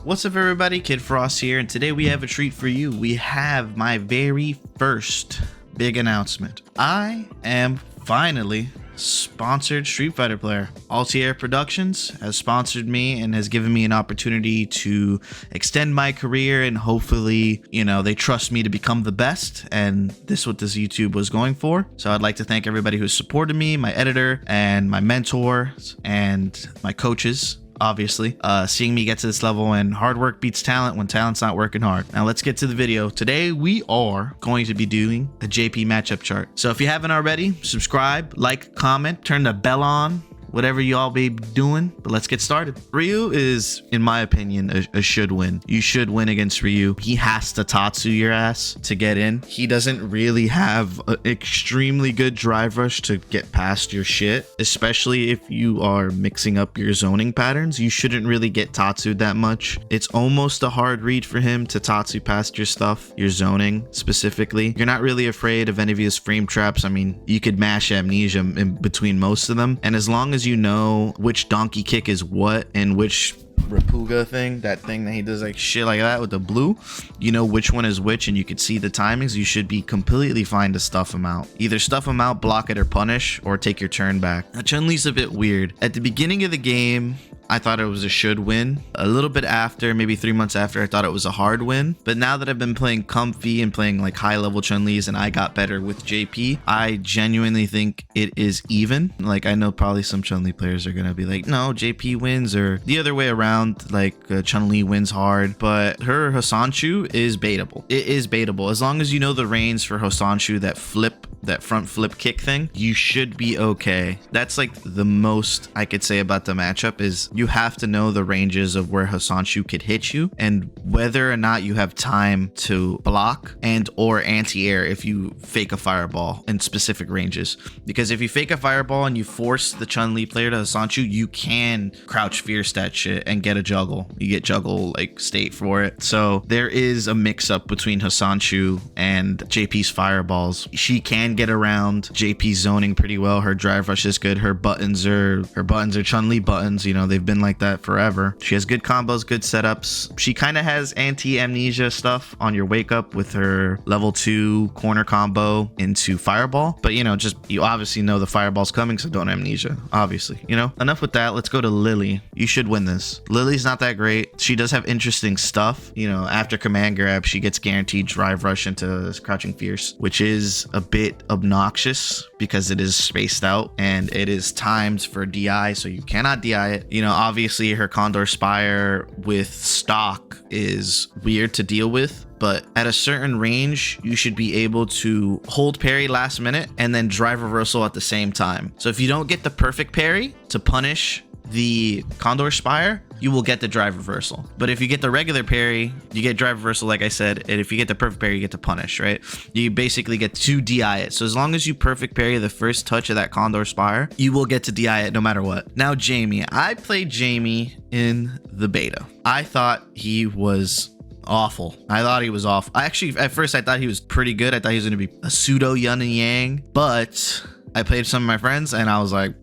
What's up, everybody? Kid Frost here, and today we have a treat for you. We have my very first big announcement. I am finally sponsored Street Fighter player. Altier Productions has sponsored me and has given me an opportunity to extend my career, and hopefully, they trust me to become the best, and this is what this YouTube was going for. So I'd like to thank everybody who supported me, my editor and my mentors and my coaches. Obviously, seeing me get to this level, and hard work beats talent when talent's not working hard. Now let's get to the video. Today we are going to be doing a JP matchup chart. So if you haven't already, subscribe, like, comment, turn the bell on, whatever you all be doing, but let's get started. Ryu is, in my opinion, a should win. You should win against Ryu. He has to tatsu your ass to get in. He doesn't really have an extremely good drive rush to get past your shit, especially if you are mixing up your zoning patterns. You shouldn't really get tatsued that much. It's almost a hard read for him to tatsu past your stuff, your zoning specifically. You're not really afraid of any of his frame traps. I mean, you could mash amnesia in between most of them, and as long as you know which donkey kick is what and which Rapuga thing, that thing that he does like shit like that with the blue, you know which one is which, and you could see the timings, you should be completely fine to stuff him out. Either stuff him out, block it, or punish, or take your turn back. Now, Chun-Li's a bit weird. At the beginning of the game, I thought it was a should win. A little bit after, maybe 3 months after, I thought it was a hard win. But now that I've been playing comfy and playing like high level Chun-Li's, and I got better with JP, I genuinely think it is even. Like, I know probably some Chun-Li players are gonna be like, no, JP wins, or the other way around, like Chun-Li wins hard. But her Hosanshu is baitable. It is baitable. As long as you know the range for Hosanshu, that front flip kick thing, you should be okay. That's like the most I could say about the matchup, is you have to know the ranges of where Hosanshu could hit you and whether or not you have time to block and or anti-air if you fake a fireball in specific ranges. Because if you fake a fireball and you force the Chun-Li player to Hosanshu, you can crouch fierce that shit and get a juggle. You get juggle like state for it. So there is a mix up between Hosanshu and JP's fireballs. She can get around JP's zoning pretty well. Her drive rush is good. Her buttons are Chun-Li buttons. They've been like that forever. She has good combos, good setups. She kind of has anti-amnesia stuff on your wake up with her level 2 corner combo into fireball. But you obviously know the fireball's coming, so don't amnesia, obviously. Enough with that. Let's go to Lily. You should win this. Lily's not that great. She does have interesting stuff. After command grab, she gets guaranteed drive rush into crouching fierce, which is a bit obnoxious because it is spaced out and it is timed for DI, so you cannot DI it. Obviously her Condor Spire with stock is weird to deal with, but at a certain range, you should be able to hold parry last minute and then drive reversal at the same time. So if you don't get the perfect parry to punish the Condor Spire, you will get the drive reversal. But if you get the regular parry, you get drive reversal, like I said, and if you get the perfect parry, you get to punish, right? You basically get to DI it. So as long as you perfect parry the first touch of that Condor Spire, you will get to DI it no matter what. Now, Jamie. I played Jamie in the beta. I thought he was awful. At first I thought he was pretty good. I thought he was going to be a pseudo Yun and Yang, but I played some of my friends and I was like,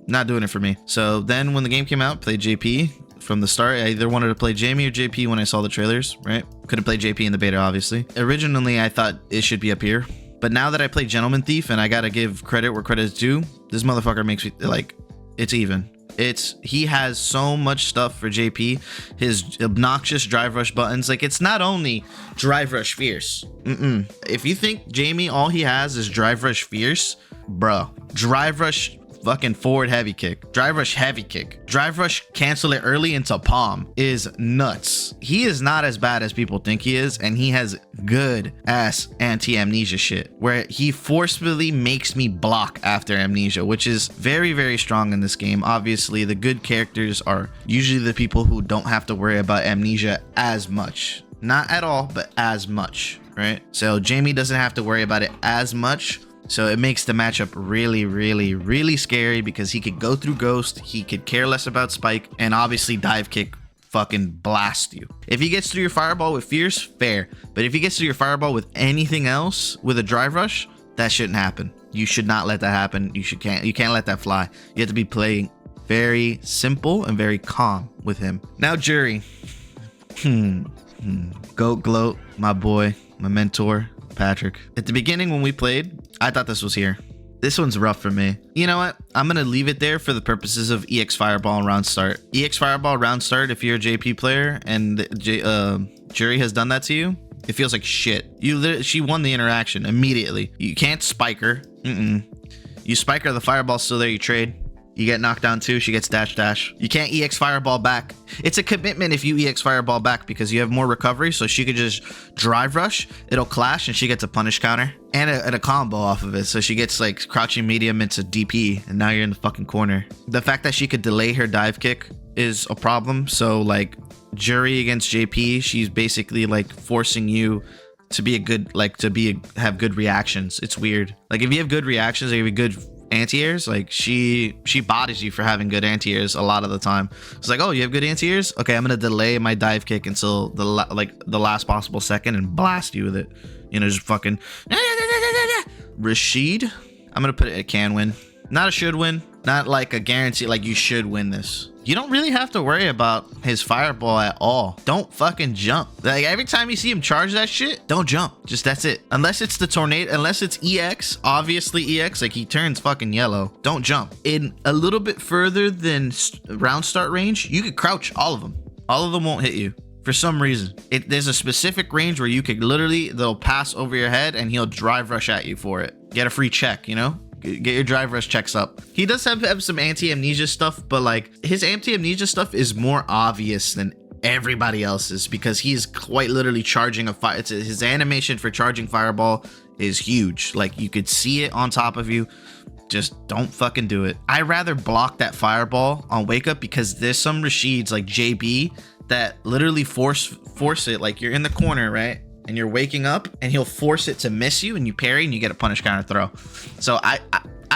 not doing it for me. So then when the game came out, played JP from the start. I either wanted to play Jamie or JP when I saw the trailers, right? Couldn't play JP in the beta, obviously. Originally, I thought it should be up here. But now that I play Gentleman Thief, and I gotta give credit where credit is due, this motherfucker makes me, like, it's even. He has so much stuff for JP. His obnoxious drive rush buttons, like, it's not only drive rush fierce. If you think Jamie, all he has is drive rush fierce, bro, drive rush fucking forward heavy kick, drive rush heavy kick, drive rush cancel it early into palm is nuts. He is not as bad as people think he is, and he has good ass anti-amnesia shit where he forcefully makes me block after amnesia, which is very, very strong in this game. Obviously, the good characters are usually the people who don't have to worry about amnesia as much. Not at all, but as much, right? So Jamie doesn't have to worry about it as much. So it makes the matchup really, really, really scary because he could go through Ghost, he could care less about Spike, and obviously dive kick fucking blast you. If he gets through your fireball with Fierce, fair. But if he gets through your fireball with anything else, with a drive rush, that shouldn't happen. You should not let that happen. You can't let that fly. You have to be playing very simple and very calm with him. Now, Juri. Goat gloat, my boy, my mentor, Patrick. At the beginning when we played, I thought this was here. This one's rough for me. You know what? I'm going to leave it there for the purposes of EX Fireball and round start. EX Fireball round start, if you're a JP player and Juri has done that to you, it feels like shit. She won the interaction immediately. You can't spike her. You spike her, the fireball's still there, you trade. You get knocked down too, she gets dash. You can't EX Fireball back. It's a commitment if you EX Fireball back because you have more recovery, so she could just drive rush, it'll clash, and she gets a punish counter. And a combo off of it, so she gets like crouching medium into DP, and now you're in the fucking corner. The fact that she could delay her dive kick is a problem, so like Juri against JP, she's basically like forcing you to be a good, like have good reactions. It's weird. Like if you have good reactions or you have good anti-airs, like she bodies you for having good anti-airs a lot of the time. It's like, oh, you have good anti-airs? Okay, I'm gonna delay my dive kick until the last possible second and blast you with it. You know, just fucking Rasheed. I'm gonna put it at can win. Not a should win. Not like a guarantee, like you should win this. You don't really have to worry about his fireball at all. Don't fucking jump. Like every time you see him charge that shit, don't jump. Just that's it. Unless it's the tornado, unless it's EX, obviously EX, like he turns fucking yellow. Don't jump. In a little bit further than round start range, you could crouch all of them. All of them won't hit you. For some reason, there's a specific range where you could literally, they'll pass over your head and he'll drive rush at you for it. Get a free check, you know? Get your drive rush checks up. He does have some anti-amnesia stuff, but like his anti-amnesia stuff is more obvious than everybody else's because he's quite literally charging a fire. His animation for charging fireball is huge. Like you could see it on top of you. Just don't fucking do it. I'd rather block that fireball on wake up because there's some Rasheeds like JB that literally force it. Like you're in the corner, right? And you're waking up and he'll force it to miss you and you parry and you get a punish counter throw. So I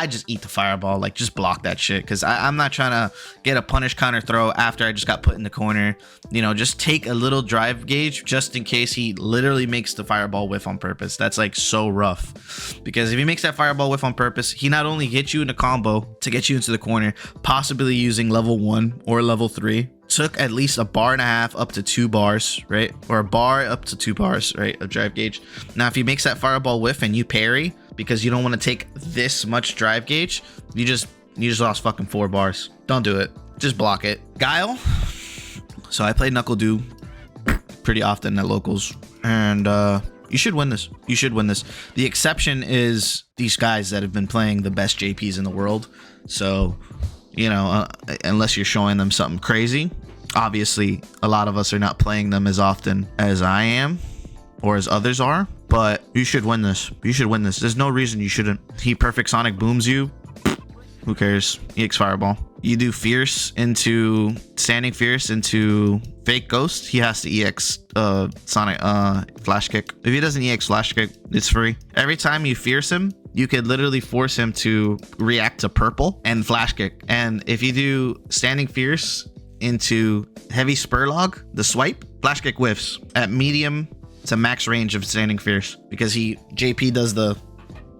just eat the fireball, like just block that shit because I'm not trying to get a punish counter throw after I just got put in the corner. You know, just take a little drive gauge just in case he literally makes the fireball whiff on purpose. That's like so rough because if he makes that fireball whiff on purpose, he not only gets you in a combo to get you into the corner, possibly using level 1 or level 3. Took at least a bar and a half up to 2 bars, right? Or a bar up to 2 bars, right? Of drive gauge. Now, if he makes that fireball whiff and you parry because you don't want to take this much drive gauge, you just lost fucking 4 bars. Don't do it. Just block it. Guile. So I play Knuckle Dew pretty often at locals, and you should win this. You should win this. The exception is these guys that have been playing the best JPs in the world. So, you know, unless you're showing them something crazy. Obviously, a lot of us are not playing them as often as I am or as others are, but you should win this. You should win this. There's no reason you shouldn't. He perfect sonic booms you. Who cares? EX Fireball. You do Fierce into Standing Fierce into Fake Ghost. He has to EX Sonic Flash Kick. If he doesn't EX Flash Kick, it's free. Every time you Fierce him, you could literally force him to react to purple and Flash Kick. And if you do Standing Fierce into Heavy Spurlog, the swipe, Flash Kick whiffs at medium to max range of Standing Fierce because JP does the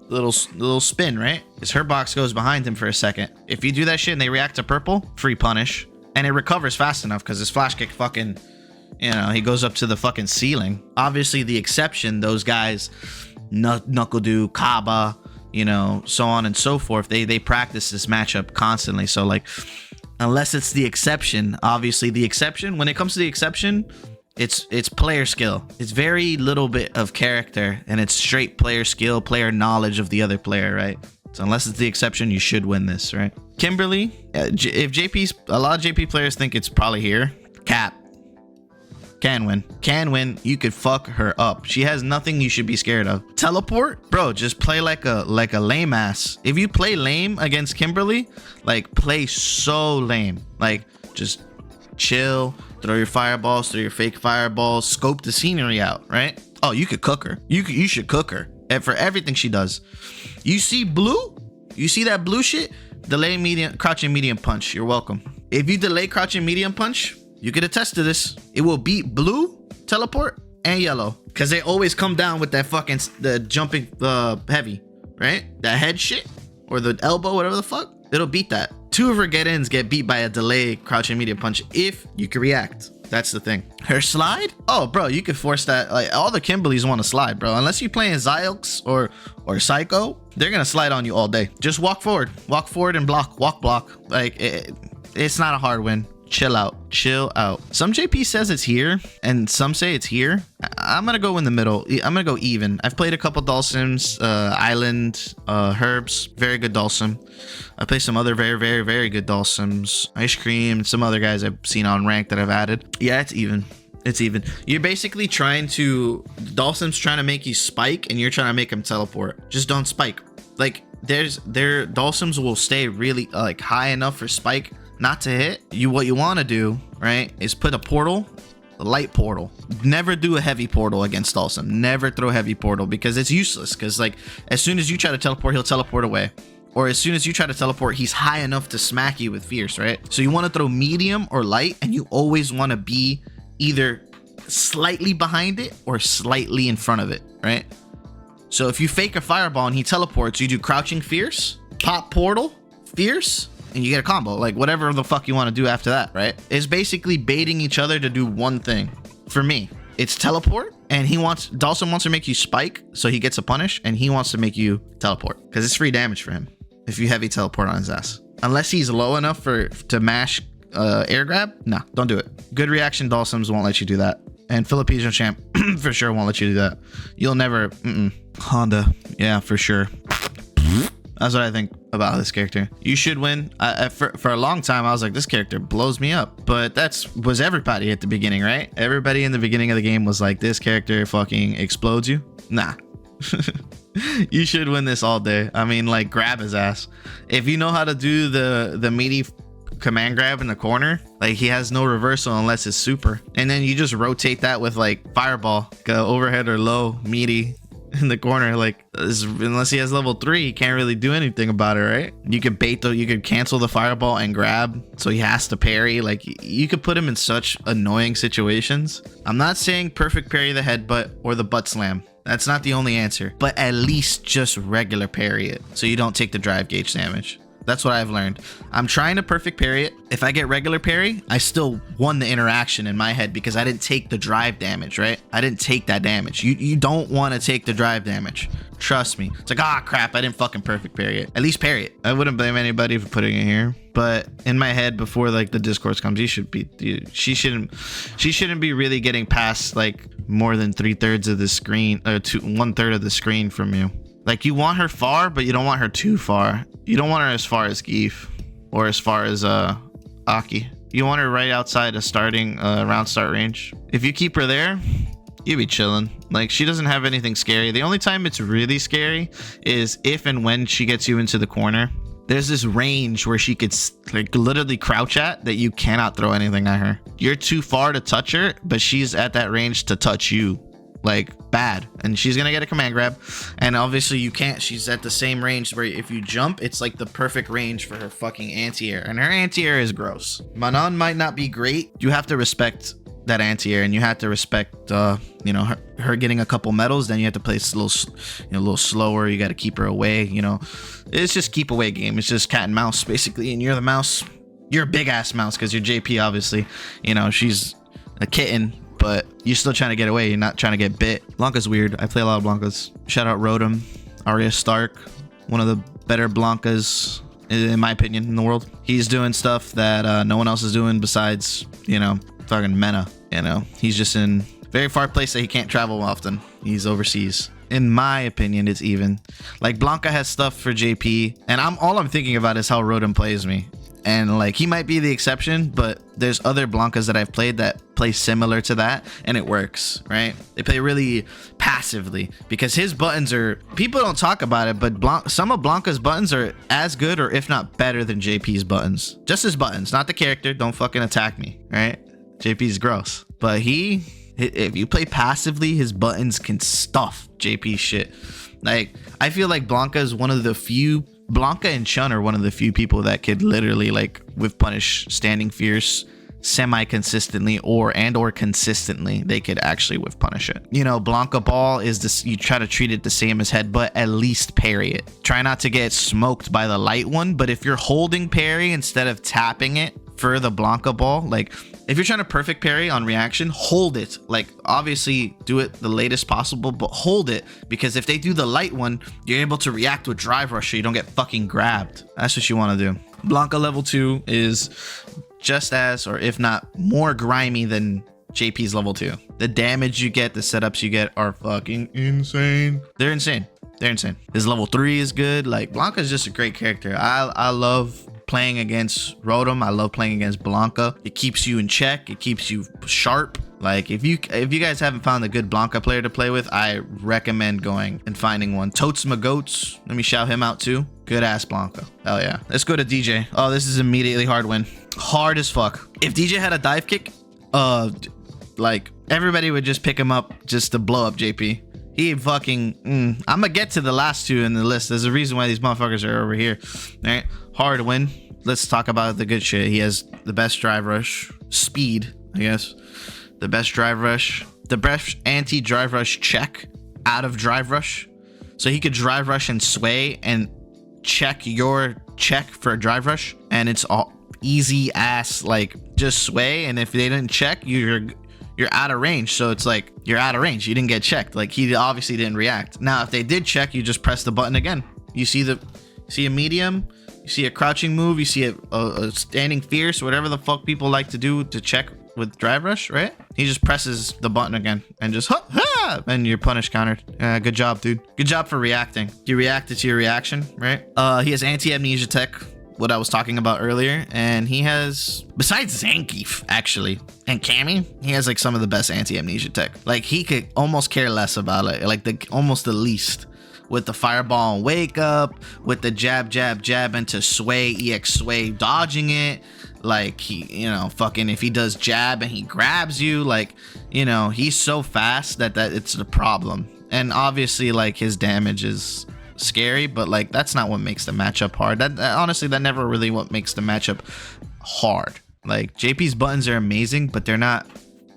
little spin, right? His hurt box goes behind him for a second. If you do that shit and they react to purple, free punish. And it recovers fast enough because his Flash Kick fucking, you know, he goes up to the fucking ceiling. Obviously, the exception, those guys, Knuckle Dew, Kaba, you know, so on and so forth, they practice this matchup constantly. So, like, unless it's the exception, obviously the exception, when it comes to the exception, it's player skill. It's very little bit of character, and it's straight player skill, player knowledge of the other player, right? So unless it's the exception, you should win this, right? Kimberly, if a lot of JP players think it's probably here. Cap. Can win. You could fuck her up. She has nothing you should be scared of. Teleport, bro, just play like a lame ass. If you play lame against Kimberly, like play so lame. Like just chill, throw your fireballs, throw your fake fireballs, scope the scenery out, right? Oh, you could cook her. You should cook her. And for everything she does. You see blue? You see that blue shit? Delay medium, crouching medium punch. You're welcome. If you delay crouching medium punch, you could attest to this. It will beat blue, teleport, and yellow. Because they always come down with that fucking, the jumping heavy, right? That head shit, or the elbow, whatever the fuck. It'll beat that. 2 of her get-ins get beat by a delay crouching medium punch if you can react. That's the thing. Her slide? Oh, bro, you could force that. Like, all the Kimberlys want to slide, bro. Unless you're playing Zyx or Psycho, they're going to slide on you all day. Just walk forward. Walk forward and block. Walk, block. Like, it's not a hard win. Chill out. Chill out. Some JP says it's here, and some say it's here. I'm going to go in the middle. I'm going to go even. I've played a couple Dhalsims, Island, Herbs. Very good Dhalsim. I play some other very, very, very good Dhalsims. Ice Cream, and some other guys I've seen on rank that I've added. Yeah, it's even. It's even. You're basically trying to... Dhalsim's trying to make you spike, and you're trying to make him teleport. Just don't spike. Like, their Dhalsims will stay really, like, high enough for spike not to hit. What you want to do, right, is put a portal, a light portal. Never do a heavy portal against Dhalsim. Never throw heavy portal, because it's useless. Because, like, as soon as you try to teleport, he'll teleport away. Or as soon as you try to teleport, he's high enough to smack you with fierce, right? So you want to throw medium or light, and you always want to be either slightly behind it or slightly in front of it, right? So if you fake a fireball and he teleports, you do crouching fierce, pop portal, fierce, and you get a combo. Like, whatever the fuck you want to do after that, right? It's basically baiting each other to do one thing. For me, it's teleport, and Dhalsim wants to make you spike, so he gets a punish, and he wants to make you teleport, because it's free damage for him if you heavy teleport on his ass. Unless he's low enough to mash air grab, nah, don't do it. Good reaction Dhalsims won't let you do that. And Filipino champ for sure won't let you do that. You'll never... Honda, yeah, for sure. That's what I think about this character. You should win. For a long time, I was like, this character blows me up. But was everybody at the beginning, right? Everybody in the beginning of the game was like, this character fucking explodes you. Nah. You should win this all day. I mean, like, grab his ass. If you know how to do the meaty command grab in the corner, like, he has no reversal unless it's super. And then you just rotate that with, like, fireball. Go overhead or low, meaty in the corner. Like, unless he has level 3, he can't really do anything about it, right? You could you could cancel the fireball and grab, so he has to parry. Like, you could put him in such annoying situations. I'm not saying perfect parry the headbutt or the butt slam. That's not the only answer, but at least just regular parry it, so you don't take the drive gauge damage. That's what I've learned. I'm trying to perfect parry it. If I get regular parry, I still won the interaction in my head because I didn't take the drive damage, right? I didn't take that damage. You don't want to take the drive damage. Trust me. It's like, ah, crap, I didn't fucking perfect parry it. At least parry it. I wouldn't blame anybody for putting it here. But in my head, before, like, the discourse comes, she shouldn't be really getting past, like, more than 3/3 of the screen, or 1/3 of the screen from you. Like, you want her far, but you don't want her too far. You don't want her as far as Geef or as far as Aki. You want her right outside of starting round start range. If you keep her there, you'll be chilling. Like, she doesn't have anything scary. The only time it's really scary is if and when she gets you into the corner. There's this range where she could, like, literally crouch at that you cannot throw anything at her. You're too far to touch her, but she's at that range to touch you. Like, bad. And she's gonna get a command grab, and obviously you can't. She's at the same range where if you jump, it's like the perfect range for her fucking anti-air, and her anti-air is gross. Manon might not be great. You have to respect that anti-air, and you have to respect you know, her getting a couple medals. Then you have to play a little slower. You got to keep her away. You know, it's just keep away game. It's just cat and mouse basically, and you're the mouse. You're a big ass mouse because you're JP, obviously. You know, she's a kitten, but you're still trying to get away. You're not trying to get bit. Blanca's weird. I play a lot of Blancas. Shout out Rotom, Arya Stark, one of the better Blancas, in my opinion, in the world. He's doing stuff that no one else is doing besides, you know, fucking Mena. You know, he's just in very far place that he can't travel often. He's overseas. In my opinion, it's even. Like, Blanca has stuff for JP, and all I'm thinking about is how Rotom plays me. And, like, he might be the exception, but there's other Blancas that I've played that play similar to that, and it works, right? They play really passively because his buttons are... People don't talk about it, but some of Blanca's buttons are as good or if not better than JP's buttons. Just his buttons, not the character. Don't fucking attack me, right? JP's gross. But if you play passively, his buttons can stuff JP shit. Like, I feel like Blanca is one of the few... Blanca and Chun are one of the few people that could literally, like, with punish standing fierce semi-consistently or consistently. They could actually with punish it. You know, Blanca ball is this, you try to treat it the same as head, but at least parry it. Try not to get smoked by the light one, but if you're holding parry instead of tapping it for the Blanca ball. Like, if you're trying to perfect parry on reaction, hold it. Like, obviously do it the latest possible, but hold it, because if they do the light one, you're able to react with drive rush so you don't get fucking grabbed. That's what you want to do. Blanca level 2 is just as, or if not more grimy than JP's level 2. The damage you get, the setups you get are fucking insane. They're insane. They're insane. His level 3 is good. Like, Blanca is just a great character. I love playing against Rotom. I love playing against Blanca. It keeps you in check. It keeps you sharp. Like, if you guys haven't found a good Blanca player to play with, I recommend going and finding one. Totes my goats. Let me shout him out too. Good ass Blanca. Hell yeah. Let's go to DJ. Oh, this is immediately hard win. Hard as fuck. If DJ had a dive kick, like, everybody would just pick him up just to blow up JP. He fucking I'm gonna get to the last two in the list. There's a reason why these motherfuckers are over here. All right, hard win. Let's talk about the good shit. He has the best drive rush speed, I guess. The best drive rush, the best anti-drive rush check out of drive rush. So he could drive rush and sway and check your check for a drive rush, and it's all easy ass, like, just sway, and if they didn't check, you're out of range. So it's like you're out of range. You didn't get checked. Like, he obviously didn't react. Now, if they did check, you just press the button again. You see a medium, you see a crouching move, you see a standing fierce, whatever the fuck people like to do to check with drive rush, right? He just presses the button again and just and you're punish countered. Good job, dude. Good job for reacting. You reacted to your reaction, right? He has anti-amnesia tech, what I was talking about earlier, and he has, besides Zangief actually and Cammy, he has like some of the best anti-amnesia tech. Like, he could almost care less about it, like almost the least, with the fireball and wake up, with the jab into sway, EX sway, dodging it. Like, he, you know, fucking, if he does jab and he grabs you, like, you know, he's so fast that it's the problem. And obviously, like, his damage is scary, but like, that's not what makes the matchup hard. That honestly, that never really what makes the matchup hard. Like, JP's buttons are amazing, but they're not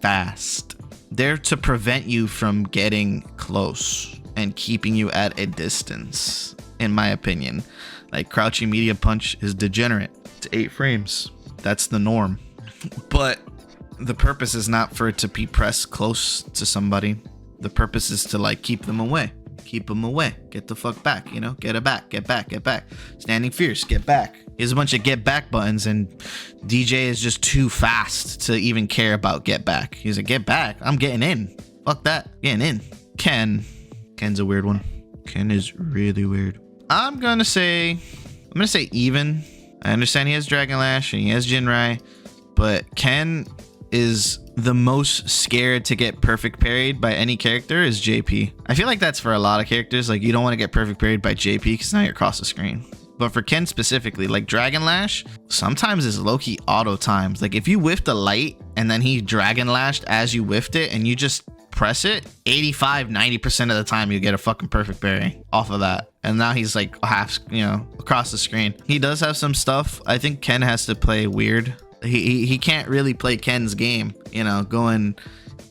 fast. They're to prevent you from getting close and keeping you at a distance, in my opinion. Like, crouching media punch is degenerate. It's 8 frames. That's the norm. But the purpose is not for it to be pressed close to somebody. The purpose is to, like, keep them away. Keep them away. Get the fuck back, you know? Get it back. Get back. Get back. Standing fierce. Get back. Here's a bunch of get back buttons, and DJ is just too fast to even care about get back. He's like, get back. I'm getting in. Fuck that. Getting in. Ken's a weird one. Ken is really weird. I'm gonna say even. I understand he has Dragon Lash and he has Jinrai, but Ken is the most scared to get perfect parried by any character is JP. I feel like that's for a lot of characters. Like, you don't want to get perfect parried by JP because now you're across the screen. But for Ken specifically, like, Dragon Lash sometimes is low-key auto times. Like, if you whiffed a light and then he Dragon Lashed as you whiffed it and you just press it, 85-90% of the time you get a fucking perfect parry off of that. And now he's like half, you know, across the screen. He does have some stuff. I think Ken has to play weird. He can't really play Ken's game, you know, going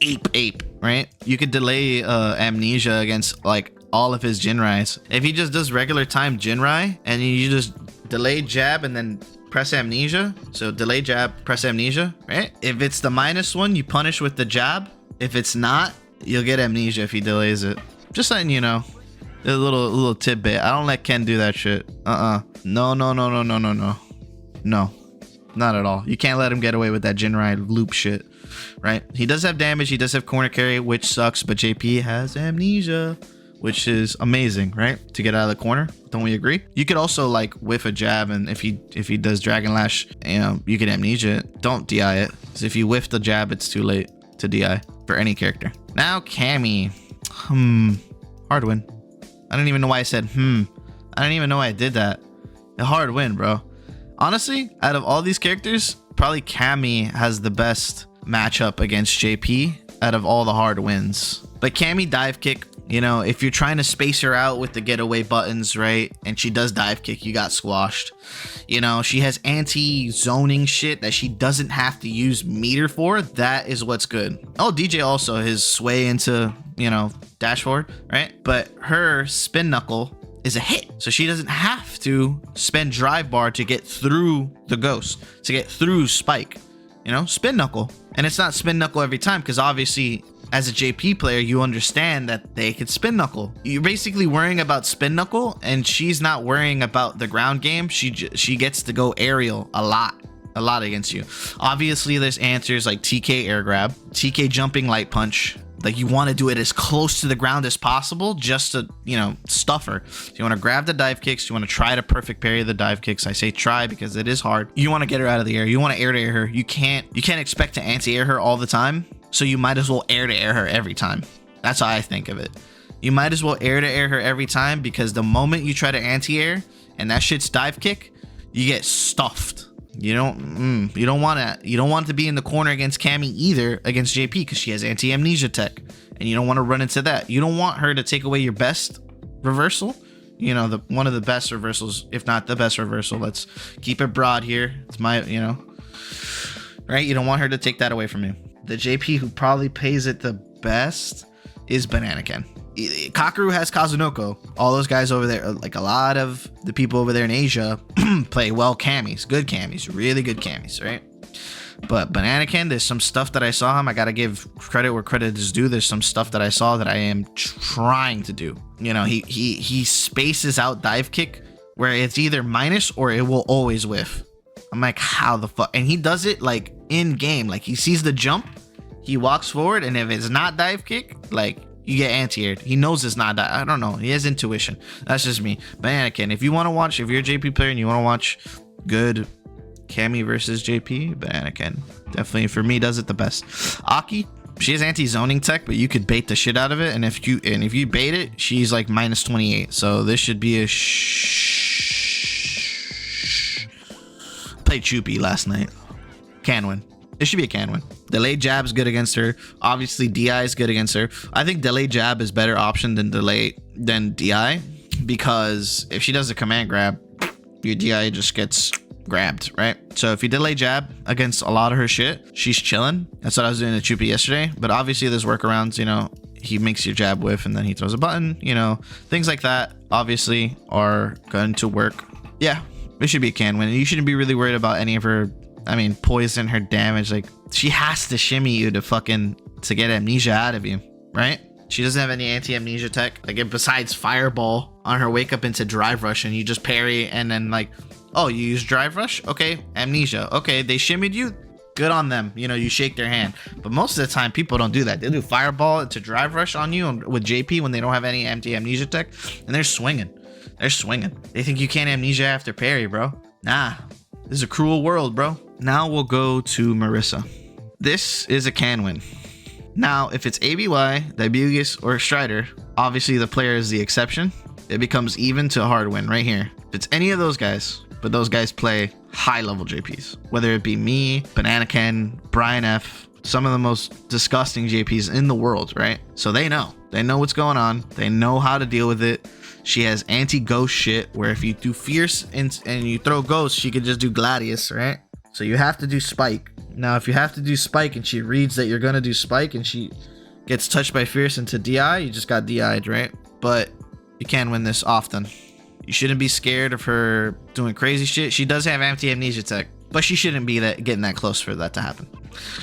ape, right? You could delay amnesia against like all of his Jinrais. If he just does regular time Jinrai and you just delay jab and then press amnesia, so delay jab, press amnesia, right? If it's the -1, you punish with the jab. If it's not, you'll get amnesia if he delays it. Just letting you know. A little tidbit. I don't let Ken do that shit. No. No. Not at all. You can't let him get away with that Jinrai loop shit. Right? He does have damage. He does have corner carry, which sucks. But JP has amnesia, which is amazing, right? To get out of the corner. Don't we agree? You could also like whiff a jab, and if he does Dragon Lash, you know, you can amnesia it. Don't DI it. Because if you whiff the jab, it's too late to DI for any character. Now Cammy. Hard win. I don't even know why I said I don't even know why I did that. A hard win, bro. Honestly, out of all these characters, probably Cammy has the best matchup against JP out of all the hard wins. But Cammy dive kick, you know, if you're trying to space her out with the getaway buttons, right? And she does dive kick, you got squashed. You know, she has anti-zoning shit that she doesn't have to use meter for. That is what's good. Oh, DJ also, his sway into, you know, dash forward, right? But her spin knuckle is a hit, so she doesn't have have to spend drive bar to get through the ghost, to get through Spike. You know, spin knuckle. And it's not spin knuckle every time, because obviously as a JP player, you understand that they could spin knuckle. You're basically worrying about spin knuckle, and she's not worrying about the ground game. She gets to go aerial a lot against you. Obviously, there's answers like TK air grab, TK jumping light punch. Like, you want to do it as close to the ground as possible just to, you know, stuff her. So you want to grab the dive kicks. You want to try to perfect parry the dive kicks. I say try because it is hard. You want to get her out of the air. You want to air to air her. You can't expect to anti-air her all the time. So you might as well air to air her every time. That's how I think of it. You might as well air to air her every time, because the moment you try to anti-air and that shit's dive kick, you get stuffed. You don't want to be in the corner against Cammy either, against JP, because she has anti-amnesia tech, and you don't want to run into that. You don't want her to take away your best reversal. You know, one of the best reversals, if not the best reversal. Let's keep it broad here. It's my, you know, right? You don't want her to take that away from you. The JP who probably pays it the best is Banana Ken. Kakeru has Kazunoko. All those guys over there, like a lot of the people over there in Asia, play well Cammys, good Cammys, really good Cammys, right? But Banana Ken, there's some stuff that I saw him. I gotta give credit where credit is due. There's some stuff that I saw that I am trying to do. You know, he spaces out dive kick where it's either minus or it will always whiff. I'm like, how the fuck? And he does it like in game. Like, he sees the jump, he walks forward, and if it's not dive kick, like, you get anti-aired. He knows it's not that. I don't know. He has intuition. That's just me. Banana Ken, if you want to watch, if you're a JP player and you want to watch good Cammy versus JP, Banana Ken definitely, for me, does it the best. Aki, she has anti-zoning tech, but you could bait the shit out of it. And if you bait it, she's like minus 28. So this should be a played Choopy last night. Can win. It should be a can win. Delayed jab's good against her. Obviously, DI is good against her. I think delayed jab is better option than DI, because if she does a command grab, your DI just gets grabbed, right? So if you delay jab against a lot of her shit, she's chilling. That's what I was doing to Choopy yesterday. But obviously, there's workarounds. You know, he makes your jab whiff and then he throws a button. You know, things like that obviously are going to work. Yeah, it should be a can win. You shouldn't be really worried about any of her, I mean, poison, her damage. Like, she has to shimmy you to get amnesia out of you, right? She doesn't have any anti-amnesia tech. Like, besides fireball on her wake up into drive rush, and you just parry, and then like, oh, you use drive rush? Okay, amnesia. Okay, they shimmied you? Good on them. You know, you shake their hand. But most of the time, people don't do that. They do fireball to drive rush on you with JP when they don't have any anti-amnesia tech, and they're swinging. They're swinging. They think you can't amnesia after parry, bro. Nah, this is a cruel world, bro. Now we'll go to Marisa. This is a can win. Now, if it's ABY, Dibugus, or Strider, obviously the player is the exception. It becomes even to a hard win right here. If it's any of those guys, but those guys play high level JPs, whether it be me, Banana Ken, Brian F, some of the most disgusting JPs in the world, right? So they know what's going on. They know how to deal with it. She has anti-ghost shit where if you do fierce and you throw ghost, she could just do Gladius, right? So you have to do Spike. Now, if you have to do Spike and she reads that you're going to do Spike and she gets touched by Fierce into DI, you just got DI'd, right? But you can win this often. You shouldn't be scared of her doing crazy shit. She does have anti-amnesia tech, but she shouldn't be getting that close for that to happen.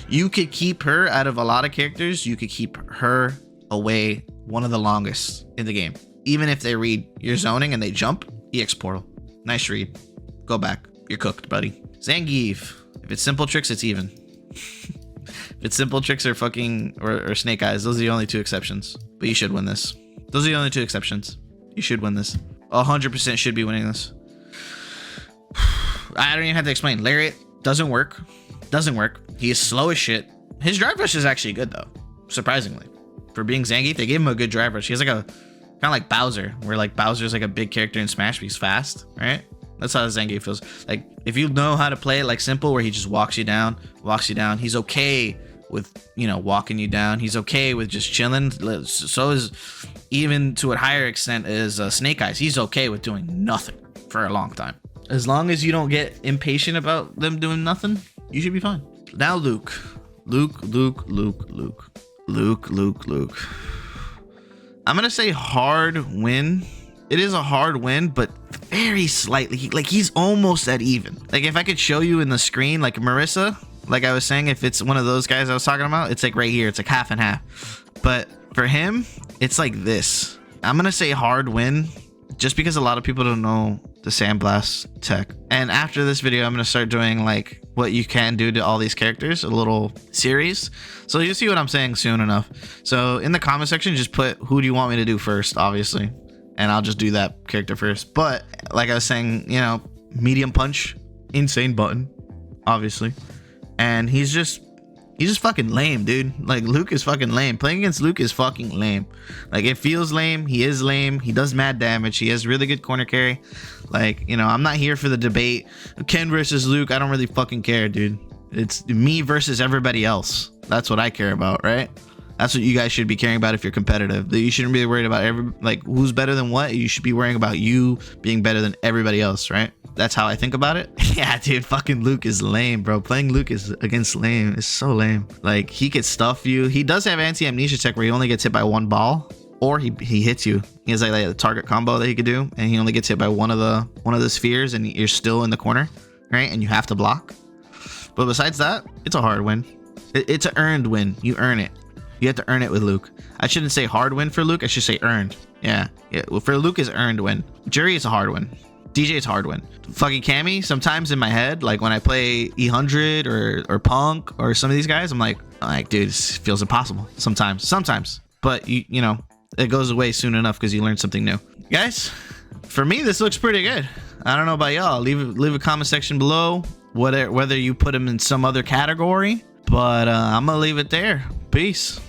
You could keep her out of a lot of characters. You could keep her away one of the longest in the game. Even if they read your zoning and they jump, EX portal. Nice read. Go back. You're cooked, buddy. Zangief. If it's simple tricks, it's even. If it's simple tricks or snake eyes, those are the only two exceptions. But you should win this. Those are the only two exceptions. You should win this. 100% should be winning this. I don't even have to explain. Lariat doesn't work. Doesn't work. He is slow as shit. His drive rush is actually good though. Surprisingly. For being Zangief, they gave him a good drive rush. He has like a kind of like Bowser, where like Bowser's like a big character in Smash, but he's fast, right? That's how Zangief feels. Like, if you know how to play it like simple, where he just walks you down. He's okay with, you know, walking you down. He's okay with just chilling. So is, even to a higher extent, is Snake Eyes. He's okay with doing nothing for a long time. As long as you don't get impatient about them doing nothing, you should be fine. Now Luke. Luke. I'm going to say hard win. It is a hard win, but very slightly, like he's almost at even. Like if I could show you in the screen, like Marisa, like I was saying, if it's one of those guys I was talking about, it's like right here, it's like half and half. But for him, it's like this. I'm gonna say hard win, just because a lot of people don't know the Sandblast tech. And after this video, I'm gonna start doing like what you can do to all these characters, a little series. So you'll see what I'm saying soon enough. So in the comment section, just put who do you want me to do first, obviously, and I'll just do that character first. But like I was saying, you know, medium punch, insane button, obviously, and he's just fucking lame, dude. Like Luke is fucking lame. Playing against Luke is fucking lame. Like it feels lame. He is lame. He does mad damage. He has really good corner carry. Like, you know, I'm not here for the debate. Ken versus Luke. I don't really fucking care, dude. It's me versus everybody else. That's what I care about, right? That's what you guys should be caring about if you're competitive. You shouldn't be worried about like who's better than what. You should be worrying about you being better than everybody else, right? That's how I think about it. Yeah, dude, fucking Luke is lame, bro. Playing Luke is against lame is so lame. Like he could stuff you. He does have anti-amnesia tech where he only gets hit by one ball, or he hits you. He has like a target combo that he could do, and he only gets hit by one of the spheres, and you're still in the corner, right? And you have to block. But besides that, it's a hard win. It's an earned win. You earn it. You have to earn it with Luke. I shouldn't say hard win for Luke. I should say earned. Yeah. Well, for Luke is earned win. Juri is a hard win. DJ is hard win. Fucking Cammy, sometimes in my head, like when I play E100 or Punk or some of these guys, I'm like, dude, this feels impossible. Sometimes. But you know, it goes away soon enough because you learn something new. Guys, for me, this looks pretty good. I don't know about y'all. Leave a comment section below whether you put him in some other category. But I'm gonna leave it there. Peace.